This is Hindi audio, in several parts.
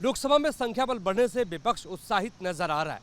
लोकसभा में संख्या बल बढ़ने से विपक्ष उत्साहित नजर आ रहा है।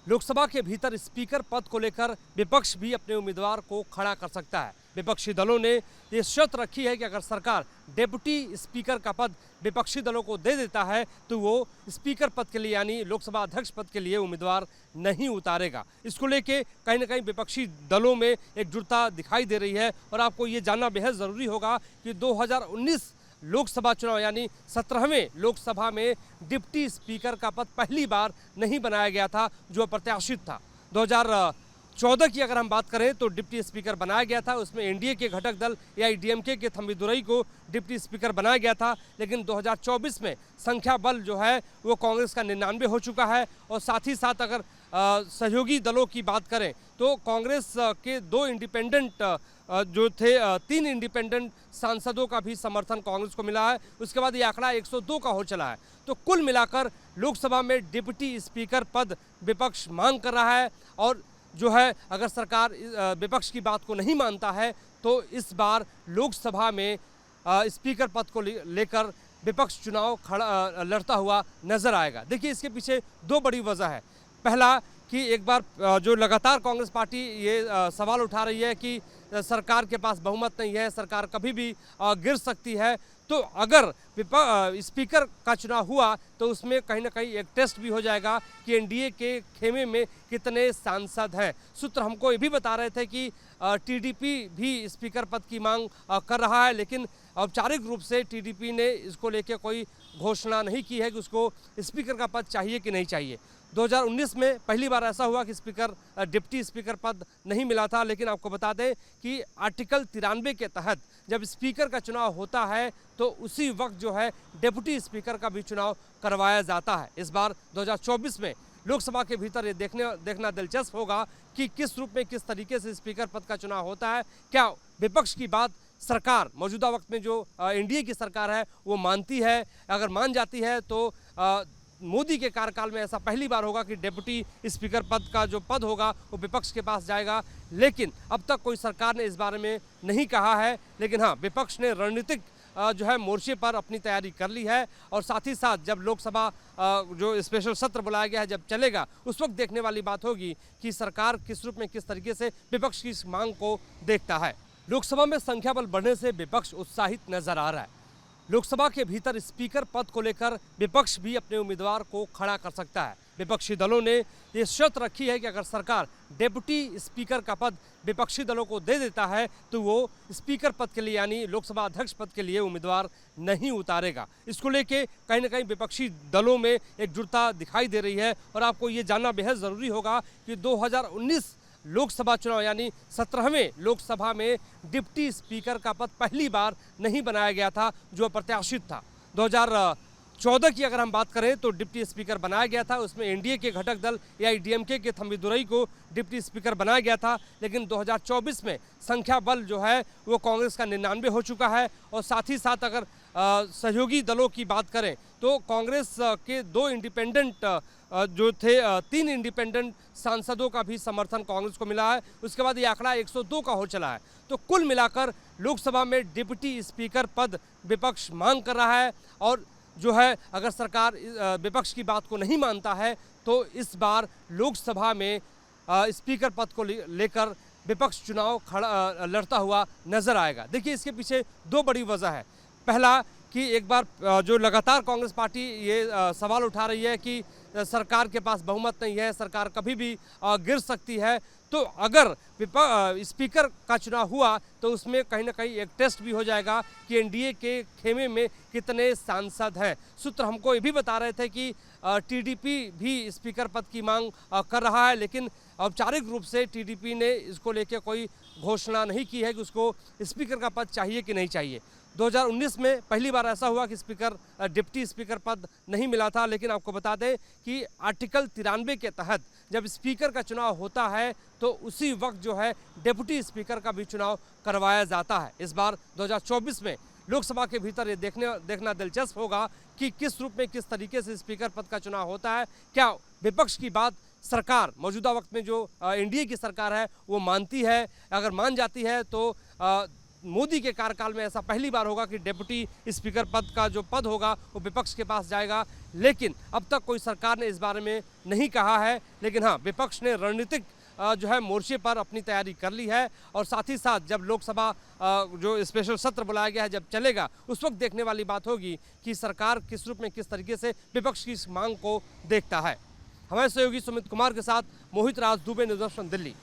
लोकसभा के भीतर स्पीकर पद को लेकर विपक्ष भी अपने उम्मीदवार को खड़ा कर सकता है। विपक्षी दलों ने ये शर्त रखी है कि अगर सरकार डेप्यूटी स्पीकर का पद विपक्षी दलों को दे देता है तो वो स्पीकर पद के लिए यानी लोकसभा अध्यक्ष पद के लिए उम्मीदवार नहीं उतारेगा। इसको लेके कहीं ना कहीं विपक्षी दलों में एकजुटता दिखाई दे रही है। और आपको ये जानना बेहद ज़रूरी होगा कि 2019 लोकसभा चुनाव यानी 17वें लोकसभा में डिप्टी स्पीकर का पद पहली बार नहीं बनाया गया था, जो अप्रत्याशित था। 2014 की अगर हम बात करें तो डिप्टी स्पीकर बनाया गया था, उसमें एनडीए के घटक दल एआईडीएमके के थम्बीदुरई को डिप्टी स्पीकर बनाया गया था। लेकिन 2024 में संख्या बल जो है वो कांग्रेस का 99 हो चुका है। और साथ ही साथ अगर सहयोगी दलों की बात करें तो कांग्रेस के तीन इंडिपेंडेंट सांसदों का भी समर्थन कांग्रेस को मिला है। उसके बाद ये आंकड़ा 102 का हो चला है। तो कुल मिलाकर लोकसभा में डिप्टी स्पीकर पद विपक्ष मांग कर रहा है। और जो है अगर सरकार विपक्ष की बात को नहीं मानता है तो इस बार लोकसभा में स्पीकर पद को लेकर विपक्ष चुनाव लड़ता हुआ नजर आएगा। देखिए, इसके पीछे दो बड़ी वजह है। पहला कि एक बार जो लगातार कांग्रेस पार्टी ये सवाल उठा रही है कि सरकार के पास बहुमत नहीं है, सरकार कभी भी गिर सकती है। तो अगर स्पीकर का चुनाव हुआ तो उसमें कहीं ना कहीं एक टेस्ट भी हो जाएगा कि एनडीए के खेमे में कितने सांसद हैं। सूत्र हमको ये भी बता रहे थे कि टीडीपी भी स्पीकर पद की मांग कर रहा है, लेकिन औपचारिक रूप से टीडीपी ने इसको लेकर कोई घोषणा नहीं की है कि उसको स्पीकर का पद चाहिए कि नहीं चाहिए। 2019 में पहली बार ऐसा हुआ कि डिप्टी स्पीकर पद नहीं मिला था। लेकिन आपको बता दें कि आर्टिकल 93 के तहत जब स्पीकर का चुनाव होता है तो उसी वक्त जो है डिप्टी स्पीकर का भी चुनाव करवाया जाता है। इस बार 2024 में लोकसभा के भीतर ये देखना दिलचस्प होगा कि किस रूप में किस तरीके से स्पीकर पद का चुनाव होता है। क्या विपक्ष की बात सरकार मौजूदा वक्त में जो एनडीए की सरकार है वो मानती है? अगर मान जाती है तो मोदी के कार्यकाल में ऐसा पहली बार होगा कि डिप्टी स्पीकर पद का जो पद होगा वो विपक्ष के पास जाएगा। लेकिन अब तक कोई सरकार ने इस बारे में नहीं कहा है। लेकिन हाँ, विपक्ष ने रणनीतिक जो है मोर्चे पर अपनी तैयारी कर ली है। और साथ ही साथ जब लोकसभा जो स्पेशल सत्र बुलाया गया है जब चलेगा, उस वक्त देखने वाली बात होगी कि सरकार किस रूप में किस तरीके से विपक्ष की इस मांग को देखता है। लोकसभा में संख्या बल बढ़ने से विपक्ष उत्साहित नजर आ रहा है। लोकसभा के भीतर स्पीकर पद को लेकर विपक्ष भी अपने उम्मीदवार को खड़ा कर सकता है। विपक्षी दलों ने ये शर्त रखी है कि अगर सरकार डेप्यूटी स्पीकर का पद विपक्षी दलों को दे देता है तो वो स्पीकर पद के लिए यानी लोकसभा अध्यक्ष पद के लिए उम्मीदवार नहीं उतारेगा। इसको लेके कहीं ना कहीं विपक्षी दलों में एकजुटता दिखाई दे रही है। और आपको ये जानना बेहद ज़रूरी होगा कि 2019 लोकसभा चुनाव यानी 17वें लोकसभा में डिप्टी स्पीकर का पद पहली बार नहीं बनाया गया था, जो अप्रत्याशित था। 2014 की अगर हम बात करें तो डिप्टी स्पीकर बनाया गया था, उसमें एनडीए के घटक दल एआईडीएमके के थम्बीदुरई को डिप्टी स्पीकर बनाया गया था। लेकिन 2024 में संख्या बल जो है वो कांग्रेस का 99 हो चुका है। और साथ ही साथ अगर सहयोगी दलों की बात करें तो कांग्रेस के तीन इंडिपेंडेंट सांसदों का भी समर्थन कांग्रेस को मिला है। उसके बाद ये आंकड़ा 102 का हो चला है। तो कुल मिलाकर लोकसभा में डिप्टी स्पीकर पद विपक्ष मांग कर रहा है। और जो है अगर सरकार विपक्ष की बात को नहीं मानता है तो इस बार लोकसभा में स्पीकर पद को लेकर विपक्ष चुनाव लड़ता हुआ नजर आएगा। देखिए, इसके पीछे दो बड़ी वजह है। पहला कि एक बार जो लगातार कांग्रेस पार्टी ये सवाल उठा रही है कि सरकार के पास बहुमत नहीं है, सरकार कभी भी गिर सकती है। तो अगर स्पीकर का चुनाव हुआ तो उसमें कहीं ना कहीं एक टेस्ट भी हो जाएगा कि एनडीए के खेमे में कितने सांसद हैं। सूत्र हमको ये भी बता रहे थे कि टीडीपी भी स्पीकर पद की मांग कर रहा है, लेकिन औपचारिक रूप से टीडीपी ने इसको लेकर कोई घोषणा नहीं की है कि उसको स्पीकर का पद चाहिए कि नहीं चाहिए। 2019 में पहली बार ऐसा हुआ कि डिप्टी स्पीकर पद नहीं मिला था। लेकिन आपको बता दें कि आर्टिकल 93 के तहत जब स्पीकर का चुनाव होता है तो उसी वक्त जो है डिप्टी स्पीकर का भी चुनाव करवाया जाता है। इस बार 2024 में लोकसभा के भीतर ये देखना दिलचस्प होगा कि किस रूप में किस तरीके से स्पीकर पद का चुनाव होता है। क्या विपक्ष की बात सरकार मौजूदा वक्त में जो एनडीए की सरकार है वो मानती है? अगर मान जाती है तो मोदी के कार्यकाल में ऐसा पहली बार होगा कि डिप्टी स्पीकर पद का जो पद होगा वो विपक्ष के पास जाएगा। लेकिन अब तक कोई सरकार ने इस बारे में नहीं कहा है। लेकिन हाँ, विपक्ष ने रणनीतिक जो है मोर्चे पर अपनी तैयारी कर ली है और साथ ही साथ जब लोकसभा जो स्पेशल सत्र बुलाया गया है जब चलेगा, उस वक्त देखने वाली बात होगी कि सरकार किस रूप में किस तरीके से विपक्ष की इस मांग को देखता है। हमारे सहयोगी सुमित कुमार के साथ मोहित राज दुबे, न्यूज़ 18 दिल्ली।